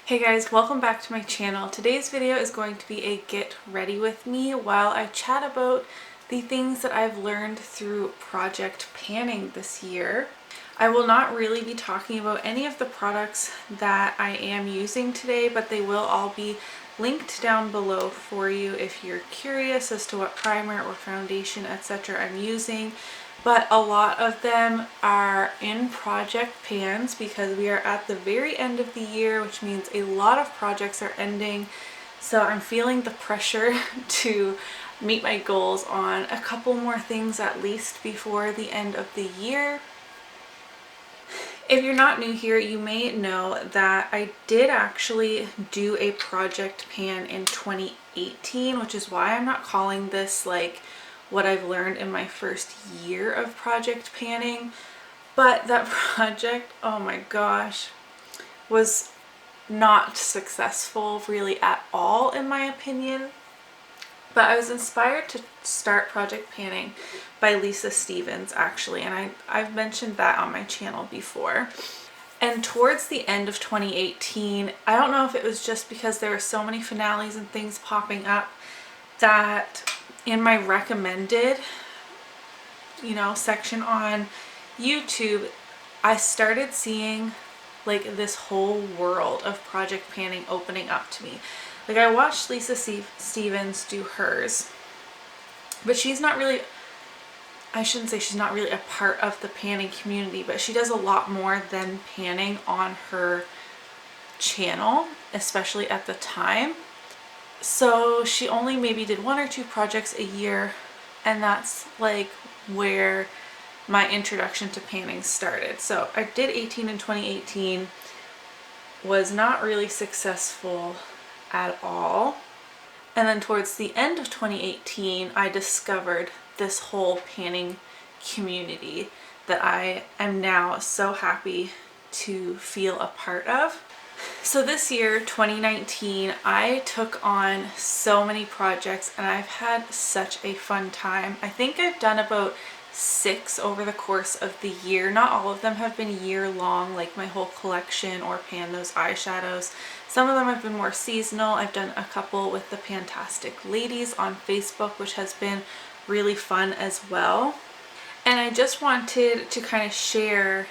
Hey guys, welcome back to my channel. Today's video is going to be a get ready with me while I chat about the things that I've learned through project panning this year. I will not really be talking about any of the products that I am using today, but they will all be linked down below for you if you're curious as to what primer or foundation, etc. I'm using. But a lot of them are in project pans because we are at the very end of the year, which means a lot of projects are ending. So I'm feeling the pressure to meet my goals on a couple more things at least before the end of the year. If you're not new here, you may know that I did actually do a project pan in 2018, which is why I'm not calling this like what I've learned in my first year of project panning. But that project, oh my gosh, was not successful really at all in my opinion. But I was inspired to start project panning by Lisa Stevens actually, and I've mentioned that on my channel before. And towards the end of 2018, I don't know if it was just because there were so many finales and things popping up that in my recommended, section on YouTube, I started seeing like this whole world of project panning opening up to me. Like I watched Lisa Stevens do hers, but she's not really, I shouldn't say she's not really a part of the panning community, but she does a lot more than panning on her channel, especially at the time. So she only maybe did 1 or 2 projects a year, and that's like where my introduction to panning started. So I did 18 in 2018, was not really successful at all. And then towards the end of 2018, I discovered this whole panning community that I am now so happy to feel a part of. So this year, 2019, I took on so many projects and I've had such a fun time. I think I've done about 6 over the course of the year. Not all of them have been year long, like my whole collection or pan those eyeshadows. Some of them have been more seasonal. I've done a couple with the Fantastic Ladies on Facebook, which has been really fun as well. And I just wanted to kind of share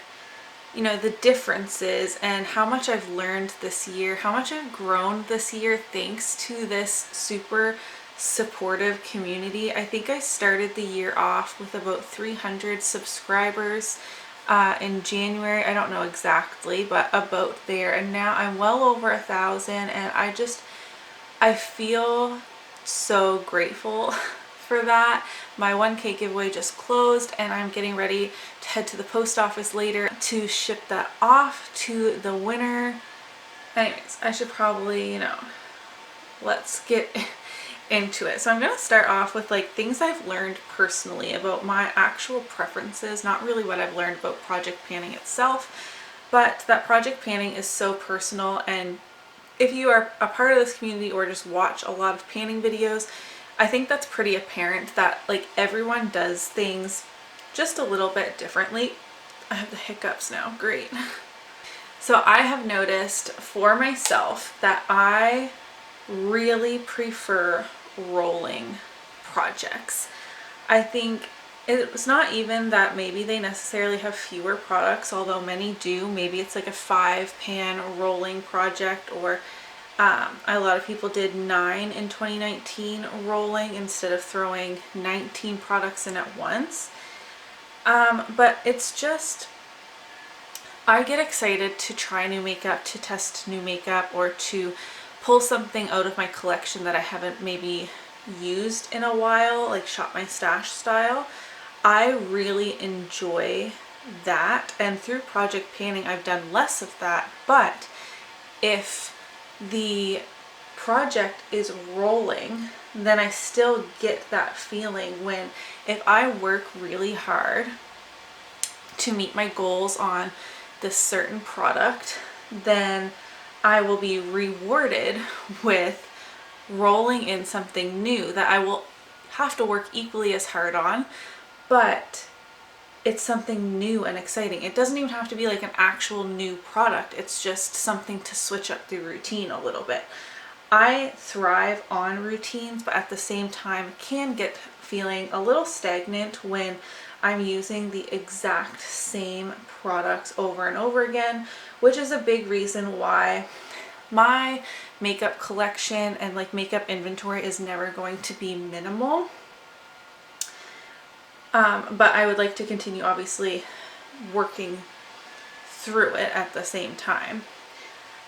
the differences and how much I've learned this year, how much I've grown this year thanks to this super supportive community. I think I started the year off with about 300 subscribers in January. I don't know exactly, but about there. And now I'm well over 1,000, and I feel so grateful for that. My 1K giveaway just closed and I'm getting ready to head to the post office later to ship that off to the winner. Anyways, I should probably, let's get into it. So I'm going to start off with like things I've learned personally about my actual preferences, not really what I've learned about project panning itself, but that project panning is so personal. And if you are a part of this community or just watch a lot of panning videos, I think that's pretty apparent that like everyone does things just a little bit differently. I have the hiccups now, great. So I have noticed for myself that I really prefer rolling projects. I think it's not even that maybe they necessarily have fewer products, although many do. Maybe it's like a 5-pan rolling project, or a lot of people did 9 in 2019 rolling instead of throwing 19 products in at once. But it's just, I get excited to try new makeup, to test new makeup, or to pull something out of my collection that I haven't maybe used in a while, like shop my stash style. I really enjoy that, and through project panning I've done less of that, but if the project is rolling, then I still get that feeling when, if I work really hard to meet my goals on this certain product, then I will be rewarded with rolling in something new that I will have to work equally as hard on, but it's something new and exciting. It doesn't even have to be like an actual new product. It's just something to switch up the routine a little bit. I thrive on routines, but at the same time can get feeling a little stagnant when I'm using the exact same products over and over again, which is a big reason why my makeup collection and like makeup inventory is never going to be minimal. But I would like to continue obviously working through it at the same time.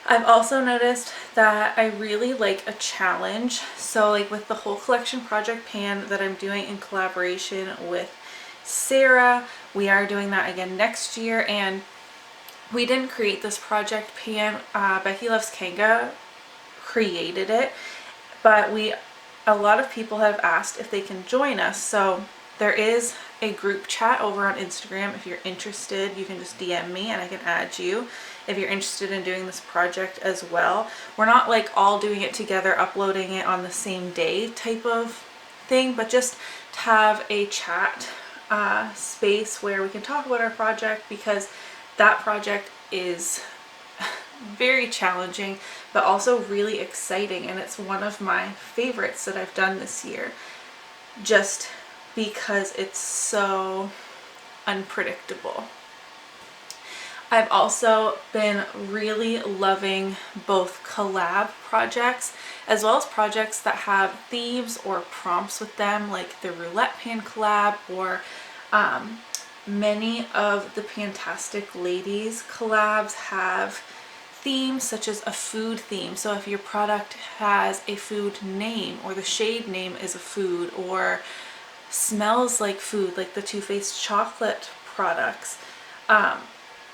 I've also noticed that I really like a challenge. So like with the whole collection project pan that I'm doing in collaboration with Sarah, we are doing that again next year, and we didn't create this project pan. Becky Loves Kanga created it, but a lot of people have asked if they can join us. So there is a group chat over on Instagram. If you're interested, you can just DM me and I can add you if you're interested in doing this project as well. We're not like all doing it together, uploading it on the same day type of thing, but just to have a chat space where we can talk about our project, because that project is very challenging but also really exciting, and it's one of my favorites that I've done this year, just because it's so unpredictable. I've also been really loving both collab projects as well as projects that have themes or prompts with them, like the roulette pan collab, or many of the Fantastic Ladies collabs have themes such as a food theme. So if your product has a food name, or the shade name is a food, or smells like food, like the Too Faced chocolate products,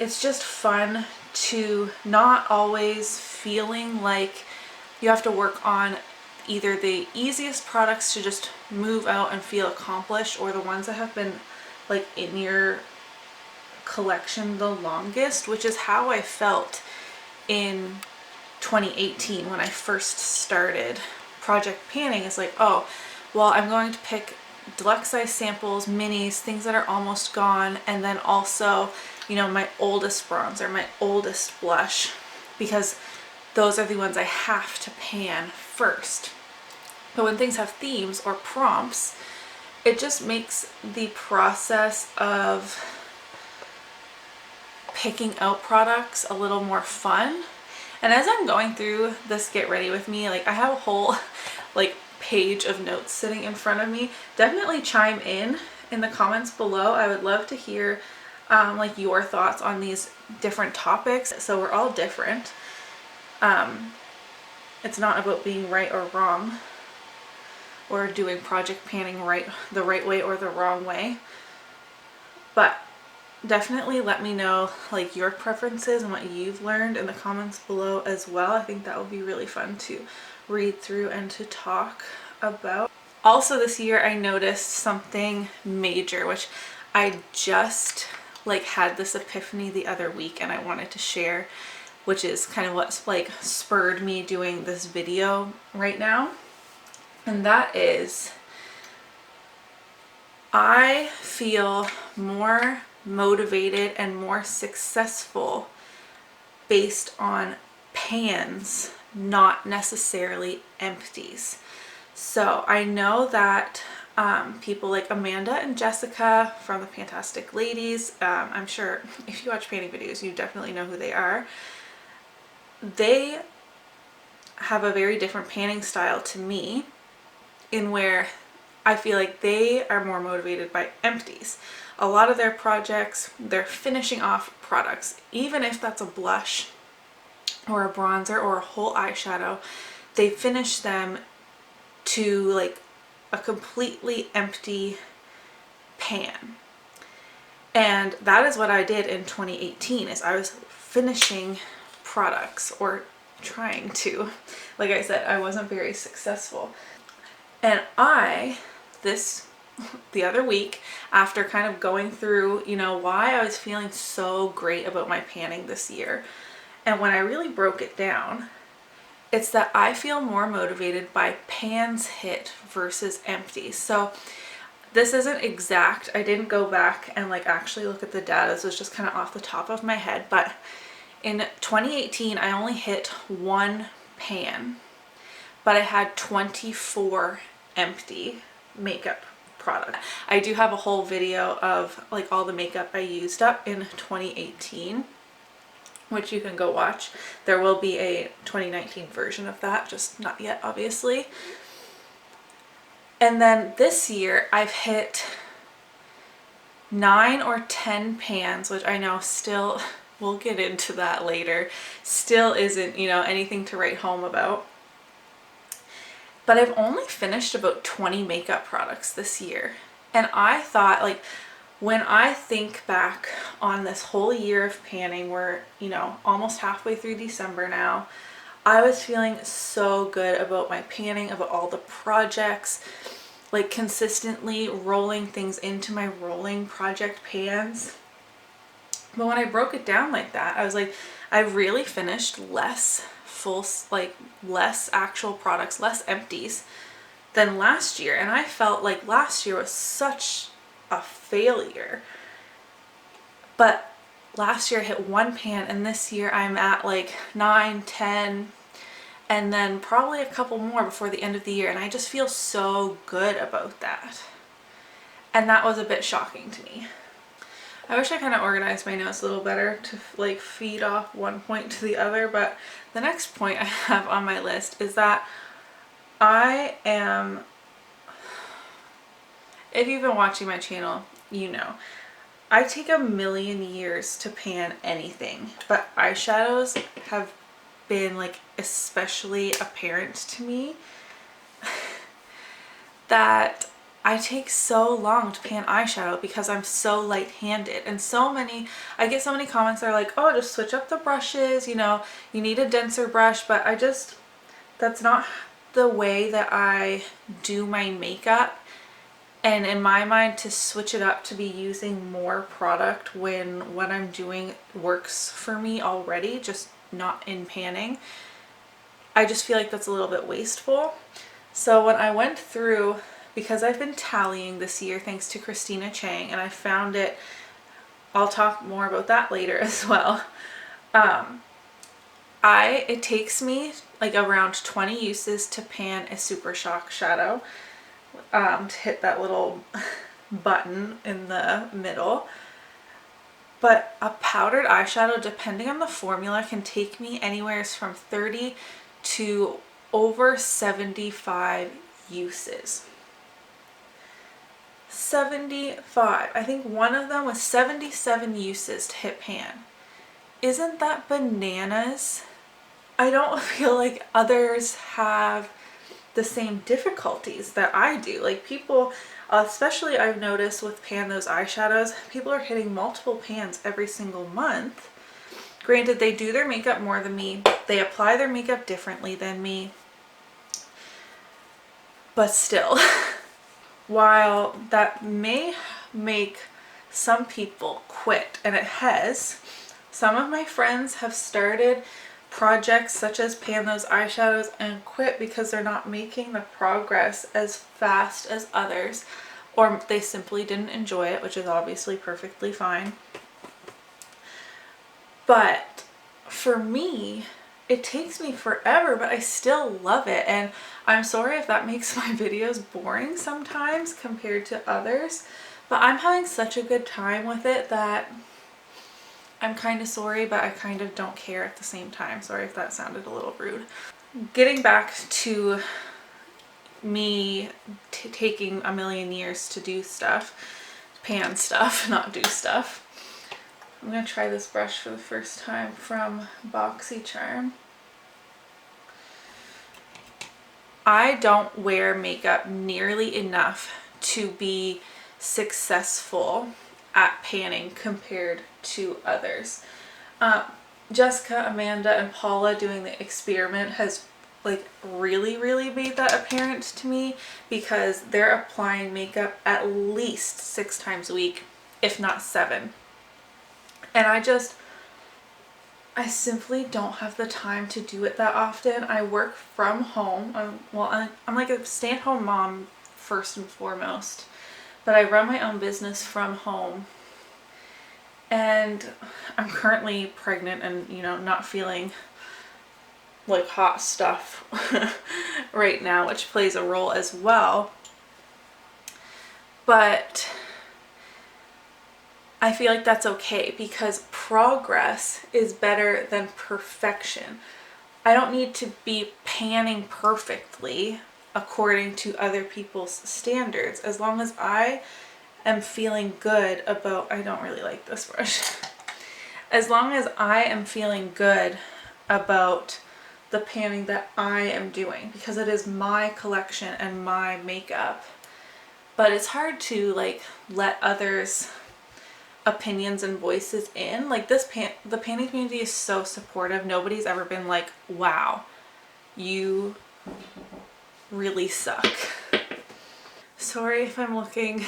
it's just fun to not always feeling like you have to work on either the easiest products to just move out and feel accomplished, or the ones that have been like in your collection the longest, which is how I felt in 2018 when I first started project panning. It's like, oh, well, I'm going to pick deluxe size samples, minis, things that are almost gone, and then also, you know, my oldest bronzer, my oldest blush, because those are the ones I have to pan first. But when things have themes or prompts, it just makes the process of picking out products a little more fun. And as I'm going through this Get Ready With Me, like I have a whole like page of notes sitting in front of me. Definitely chime in the comments below. I would love to hear like your thoughts on these different topics. So we're all different. It's not about being right or wrong, or doing project panning the right way or the wrong way, but definitely let me know like your preferences and what you've learned in the comments below as well. I think that would be really fun to read through and to talk about. Also this year I noticed something major, which I just like had this epiphany the other week and I wanted to share, which is kind of what's like spurred me doing this video right now. And that is, I feel more motivated and more successful based on pans, not necessarily empties. So I know that people like Amanda and Jessica from the Fantastic Ladies, I'm sure if you watch panning videos, you definitely know who they are. They have a very different panning style to me, in where I feel like they are more motivated by empties. A lot of their projects, they're finishing off products, even if that's a blush or a bronzer or a whole eyeshadow, they finish them to like a completely empty pan. And that is what I did in 2018, is I was finishing products, or trying to. Like I said, I wasn't very successful. And the other week, after kind of going through, you know, why I was feeling so great about my panning this year, and when I really broke it down, it's that I feel more motivated by pans hit versus empty. So This isn't exact. I didn't go back and like actually look at the data. This was just kind of off the top of my head. But in 2018, I only hit 1 pan, but I had 24 empty makeup product. I do have a whole video of like all the makeup I used up in 2018, which you can go watch. There will be a 2019 version of that, just not yet, obviously. And then this year I've hit 9 or 10 pans, which I know still, we'll get into that later, still isn't, you know, anything to write home about. But I've only finished about 20 makeup products this year. And I thought, like, when I think back on this whole year of panning, we're, you know, almost halfway through December now, I was feeling so good about my panning, about all the projects, like consistently rolling things into my rolling project pans. But when I broke it down like that, I was like, I really finished less less actual products, less empties than last year. And I felt like last year was such a failure. But last year I hit 1 pan, and this year I'm at like 9, 10, and then probably a couple more before the end of the year. And I just feel so good about that. And that was a bit shocking to me. I wish I kind of organized my notes a little better to like feed off one point to the other, but the next point I have on my list is that I am, if you've been watching my channel, you know, I take a million years to pan anything, but eyeshadows have been like especially apparent to me that I take so long to pan eyeshadow because I'm so light-handed. And I get so many comments that are like, oh, just switch up the brushes, you know, you need a denser brush. But that's not the way that I do my makeup. And in my mind, to switch it up to be using more product when what I'm doing works for me already, just not in panning, I just feel like that's a little bit wasteful. So when I went through, because I've been tallying this year thanks to Christina Chang, and I found it, I'll talk more about that later as well. It takes me like around 20 uses to pan a Super Shock shadow, to hit that little button in the middle. But a powdered eyeshadow, depending on the formula, can take me anywhere from 30 to over 75 uses. 75. I think one of them was 77 uses to hit pan. Isn't that bananas? I don't feel like others have the same difficulties that I do. Like people, especially I've noticed with Pan Those eyeshadows, people are hitting multiple pans every single month. Granted, they do their makeup more than me. They apply their makeup differently than me. But still, while that may make some people quit, and it has, some of my friends have started projects such as Pan Those eyeshadows and quit because they're not making the progress as fast as others, or they simply didn't enjoy it, which is obviously perfectly fine. But for me, it takes me forever, but I still love it. And I'm sorry if that makes my videos boring sometimes compared to others, but I'm having such a good time with it that I'm kind of sorry, but I kind of don't care at the same time. Sorry if that sounded a little rude. Getting back to me taking a million years to do stuff, pan stuff, not do stuff. I'm going to try this brush for the first time from BoxyCharm. I don't wear makeup nearly enough to be successful at panning compared to others. Jessica, Amanda, and Paula doing the experiment has like really made that apparent to me, because they're applying makeup at least 6 times a week, if not 7. And I simply don't have the time to do it that often. I work from home. I'm like a stay-at-home mom first and foremost. but I run my own business from home. And I'm currently pregnant and, you know, not feeling like hot stuff right now, which plays a role as well. But I feel like that's okay because progress is better than perfection. I don't need to be panning perfectly according to other people's standards. As long as I am feeling good about, I don't really like this brush. As long as I am feeling good about the panning that I am doing, because it is my collection and my makeup. But it's hard to like let others' opinions and voices in. Like the panning community is so supportive. Nobody's ever been like, wow, you really suck. Sorry if I'm looking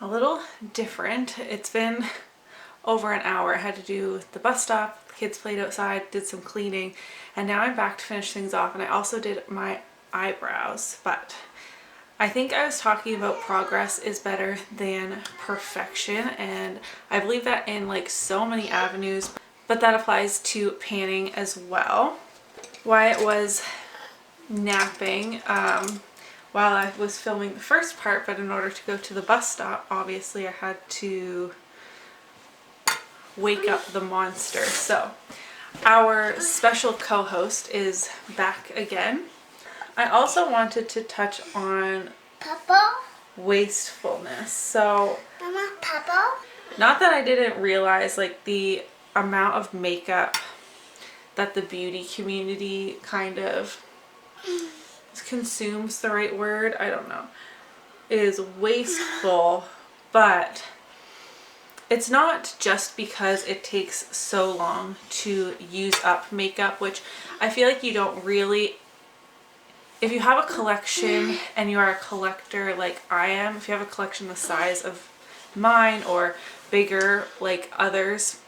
a little different. It's been over an hour. I had to do the bus stop, the kids played outside, did some cleaning, and now I'm back to finish things off. And I also did my eyebrows, but I think I was talking about progress is better than perfection, and I believe that in like so many avenues, but that applies to panning as well. Wyatt was napping while I was filming the first part, but in order to go to the bus stop, obviously I had to wake up the monster. So our special co-host is back again. I also wanted to touch on Papa? wastefulness. So Mama, Papa? not that I didn't realize like the amount of makeup that the beauty community kind of consumes, the right word, I don't know, is wasteful, but it's not just because it takes so long to use up makeup, which I feel like you don't really, if you have a collection and you are a collector like I am, if you have a collection the size of mine or bigger like others,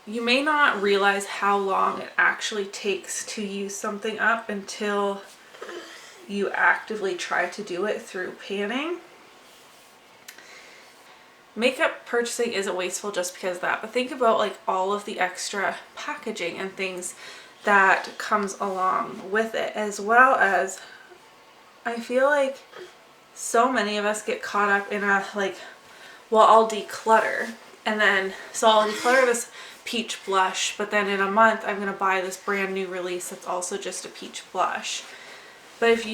you may not realize how long it actually takes to use something up until you actively try to do it through panning. Makeup purchasing isn't wasteful just because of that, but think about like all of the extra packaging and things that comes along with it, as well as I feel like so many of us get caught up in a like, well, I'll declutter, and then so I'll declutter this peach blush, but then in a month I'm gonna buy this brand new release that's also just a peach blush. But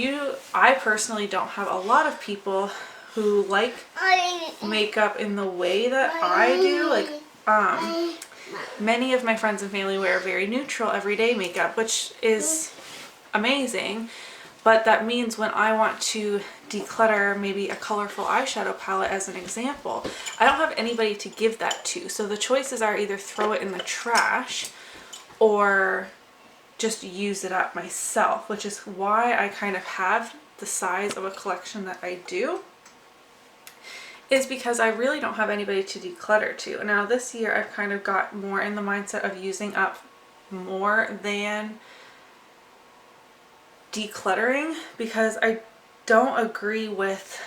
I personally don't have a lot of people who like makeup in the way that I do. Like many of my friends and family wear very neutral everyday makeup, which is amazing, but that means when I want to declutter maybe a colorful eyeshadow palette as an example, I don't have anybody to give that to. So the choices are either throw it in the trash or just use it up myself, which is why I kind of have the size of a collection that I do, is because I really don't have anybody to declutter to. Now this year I've kind of got more in the mindset of using up more than decluttering, because I don't agree with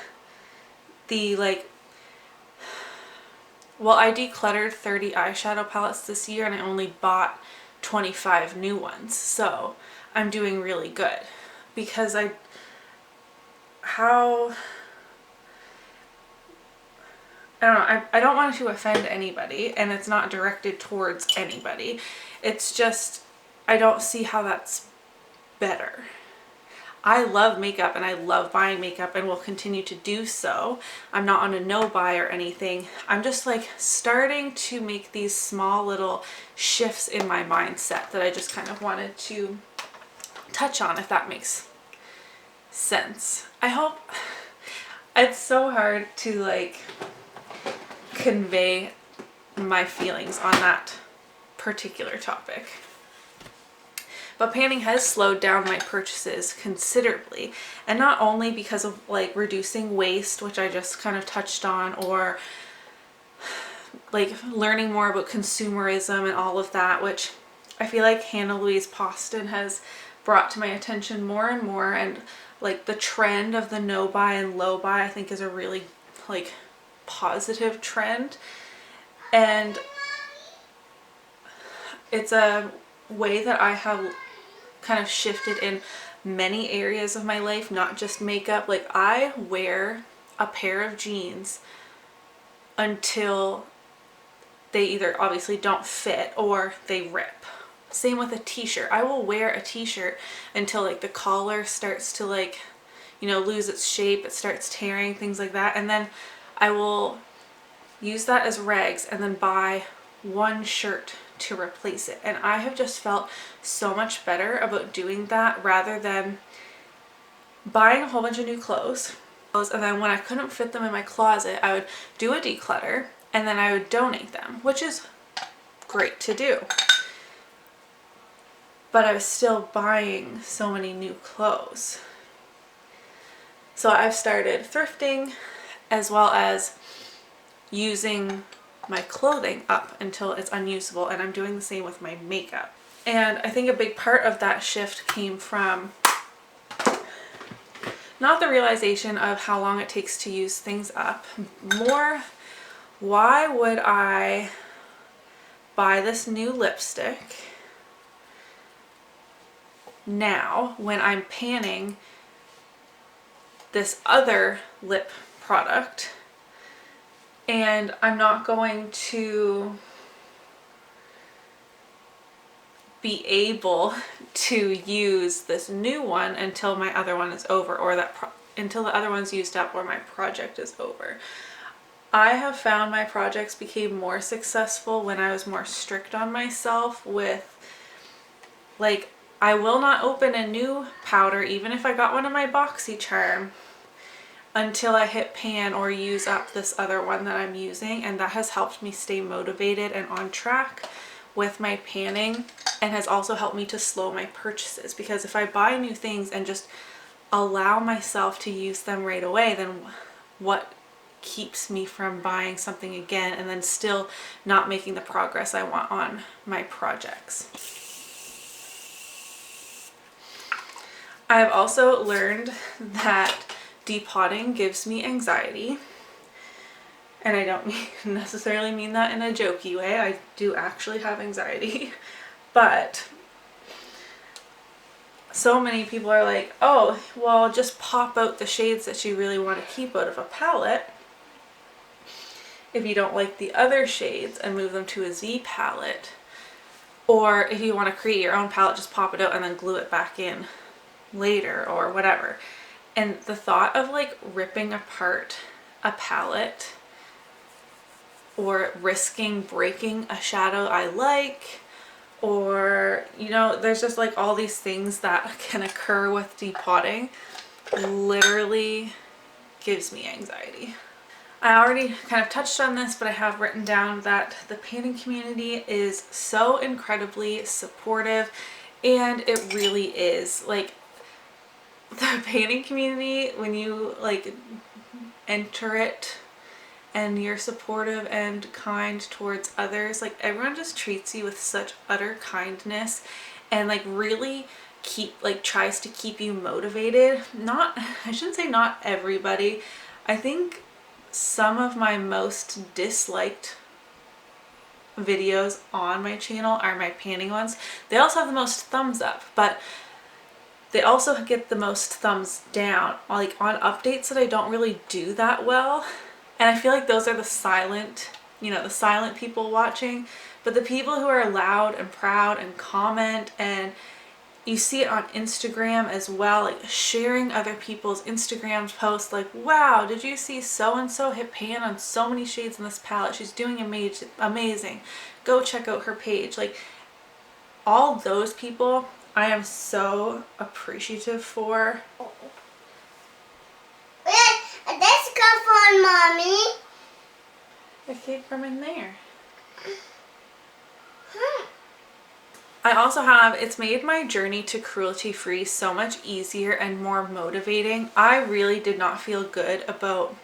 the like, well, I decluttered 30 eyeshadow palettes this year and I only bought 25 new ones, so I'm doing really good, because I don't know, I don't want to offend anybody, and it's not directed towards anybody. It's just, I don't see how that's better. I love makeup and I love buying makeup and will continue to do so. I'm not on a no buy or anything. I'm just like starting to make these small little shifts in my mindset that I just kind of wanted to touch on, if that makes sense. I hope. It's so hard to like convey my feelings on that particular topic. But panning has slowed down my purchases considerably, and not only because of like reducing waste, which I just kind of touched on, or like learning more about consumerism and all of that, which I feel like Hannah Louise Poston has brought to my attention more and more, and like the trend of the no buy and low buy I think is a really like positive trend, and it's a way that I have kind of shifted in many areas of my life, not just makeup. Like I wear a pair of jeans until they either obviously don't fit or they rip. Same with a t-shirt. I will wear a t-shirt until like the collar starts to like, you know, lose its shape, it starts tearing, things like that, and then I will use that as rags and then buy one shirt to replace it. And I have just felt so much better about doing that rather than buying a whole bunch of new clothes. And then when I couldn't fit them in my closet, I would do a declutter and then I would donate them, which is great to do. But I was still buying so many new clothes. So I've started thrifting as well as using my clothing up until it's unusable, and I'm doing the same with my makeup. And I think a big part of that shift came from not the realization of how long it takes to use things up, more why would I buy this new lipstick now when I'm panning this other lip product and I'm not going to be able to use this new one until my other one is over, or until the other one's used up or my project is over. I have found my projects became more successful when I was more strict on myself with, like, I will not open a new powder even if I got one in my BoxyCharm until I hit pan or use up this other one that I'm using, and that has helped me stay motivated and on track with my panning, and has also helped me to slow my purchases, because if I buy new things and just allow myself to use them right away, then what keeps me from buying something again and then still not making the progress I want on my projects. I've also learned that depotting gives me anxiety, and I don't necessarily mean that in a jokey way. I do actually have anxiety, but so many people are like, oh, well, just pop out the shades that you really want to keep out of a palette if you don't like the other shades and move them to a Z palette, or if you want to create your own palette, just pop it out and then glue it back in later or whatever. And the thought of like ripping apart a palette or risking breaking a shadow I like, or, you know, there's just like all these things that can occur with depotting, literally gives me anxiety. I already kind of touched on this, but I have written down that the painting community is so incredibly supportive, and it really is. Like, the painting community, when you like enter it and you're supportive and kind towards others, like everyone just treats you with such utter kindness and like really tries to keep you motivated. I shouldn't say not everybody. I think some of my most disliked videos on my channel are my painting ones. They also have the most thumbs up, but they also get the most thumbs down, like on updates that I don't really do that well. And I feel like those are the silent, you know, the silent people watching. But the people who are loud and proud and comment, and you see it on Instagram as well, like sharing other people's Instagram posts, like, wow, did you see so-and-so hit pan on so many shades in this palette? She's doing amazing. Go check out her page. Like, all those people I am so appreciative for. Let's go for Mommy. It came from in there. I also have, it's made my journey to cruelty-free so much easier and more motivating. I really did not feel good about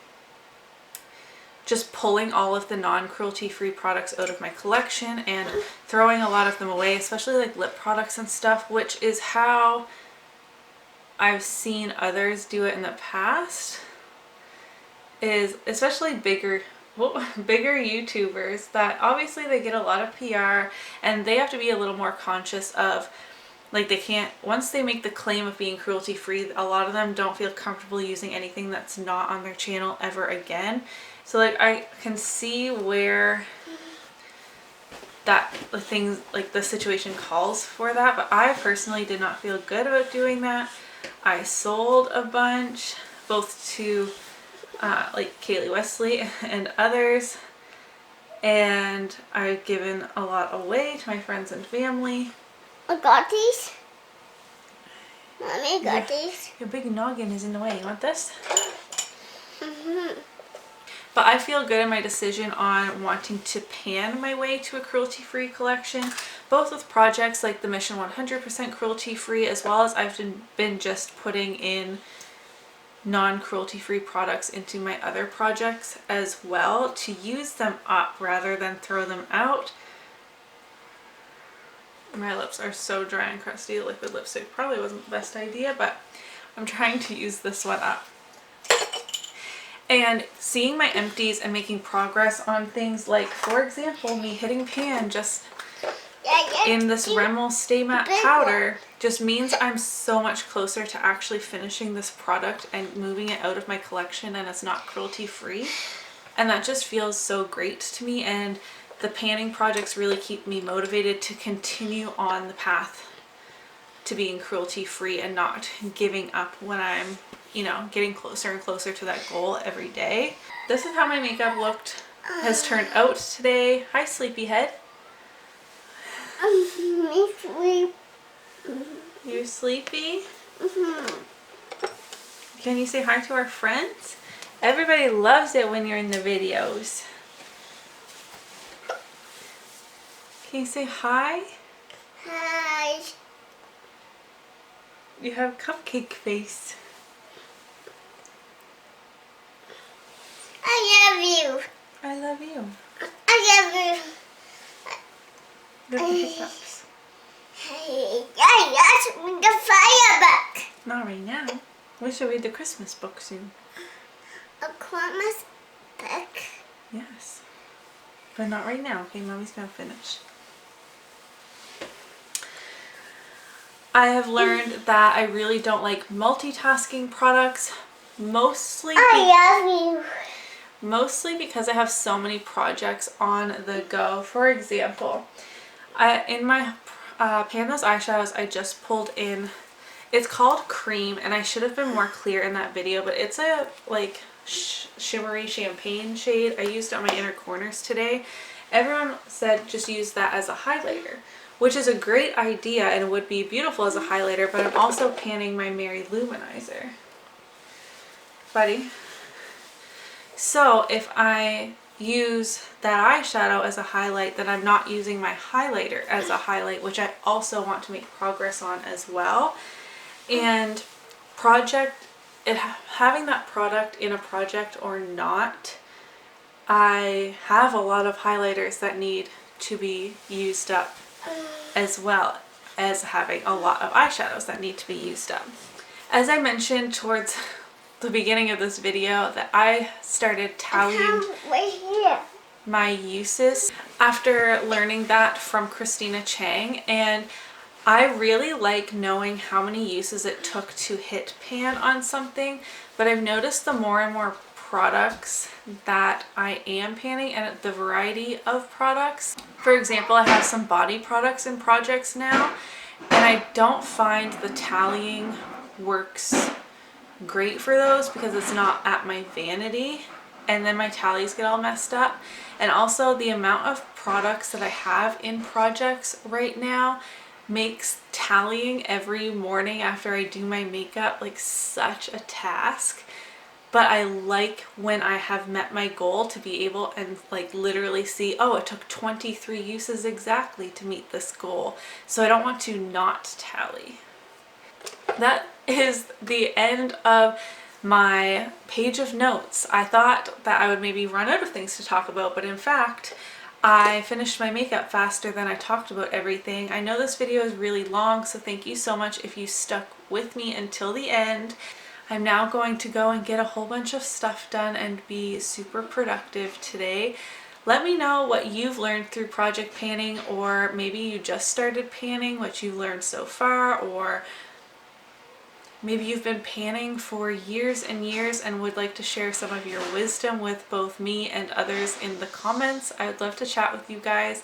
just pulling all of the non-cruelty-free products out of my collection and throwing a lot of them away, especially like lip products and stuff, which is how I've seen others do it in the past, is especially bigger YouTubers that obviously they get a lot of PR and they have to be a little more conscious of, like, they can't, once they make the claim of being cruelty free, a lot of them don't feel comfortable using anything that's not on their channel ever again. So like I can see where that the things like the situation calls for that, but I personally did not feel good about doing that. I sold a bunch, both to like Kaylee Wesley and others, and I've given a lot away to my friends and family. I got these. Mommy, I got these. Your big noggin is in the way. You want this? But I feel good in my decision on wanting to pan my way to a cruelty-free collection, both with projects like the Mission 100% cruelty-free, as well as I've been just putting in non-cruelty-free products into my other projects as well, to use them up rather than throw them out. My lips are so dry and crusty. Liquid lipstick probably wasn't the best idea, but I'm trying to use this one up. And seeing my empties and making progress on things like, for example, me hitting pan just in this Rimmel Stay Matte powder just means I'm so much closer to actually finishing this product and moving it out of my collection, and it's not cruelty free. And that just feels so great to me, and the panning projects really keep me motivated to continue on the path to being cruelty free and not giving up when I'm, you know, getting closer and closer to that goal every day. This is how my makeup has turned out today. Hi, sleepyhead. Me sleep. You're sleepy? Can you say hi to our friends? Everybody loves it when you're in the videos. Can you say hi? Hi. You have cupcake face. I love you. I love you. I love you. Look at the hiccups. Hey, let's bring the fire back. Not right now. We should read the Christmas book soon. A Christmas book? Yes. But not right now. Okay, Mommy's gonna finish. I have learned that I really don't like multitasking products, mostly because I have so many projects on the go. For example, in my Pan Those Eyeshadows, I just pulled in, it's called Cream, and I should have been more clear in that video, but it's a like shimmery champagne shade. I used it on my inner corners today. Everyone said just use that as a highlighter, which is a great idea and would be beautiful as a highlighter, but I'm also panning my Mary Luminizer. Buddy. So if I use that eyeshadow as a highlight, then I'm not using my highlighter as a highlight, which I also want to make progress on as well. And having that product in a project or not, I have a lot of highlighters that need to be used up, as well as having a lot of eyeshadows that need to be used up. As I mentioned towards the beginning of this video, that I started tallying my uses after learning that from Christina Chang, and I really like knowing how many uses it took to hit pan on something, but I've noticed the more and more products that I am panning and the variety of products. For example, I have some body products in projects now, and I don't find the tallying works great for those because it's not at my vanity, and then my tallies get all messed up. And also the amount of products that I have in projects right now makes tallying every morning after I do my makeup like such a task. But I like when I have met my goal to be able and like literally see, oh, it took 23 uses exactly to meet this goal. So I don't want to not tally. That is the end of my page of notes. I thought that I would maybe run out of things to talk about, but in fact, I finished my makeup faster than I talked about everything. I know this video is really long, so thank you so much if you stuck with me until the end. I'm now going to go and get a whole bunch of stuff done and be super productive today. Let me know what you've learned through project panning, or maybe you just started panning, what you've learned so far, or maybe you've been panning for years and years and would like to share some of your wisdom with both me and others in the comments. I would love to chat with you guys.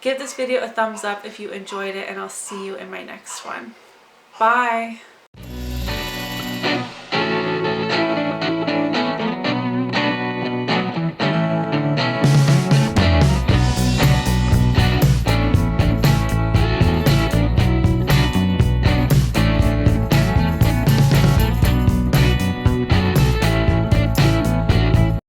Give this video a thumbs up if you enjoyed it, and I'll see you in my next one. Bye!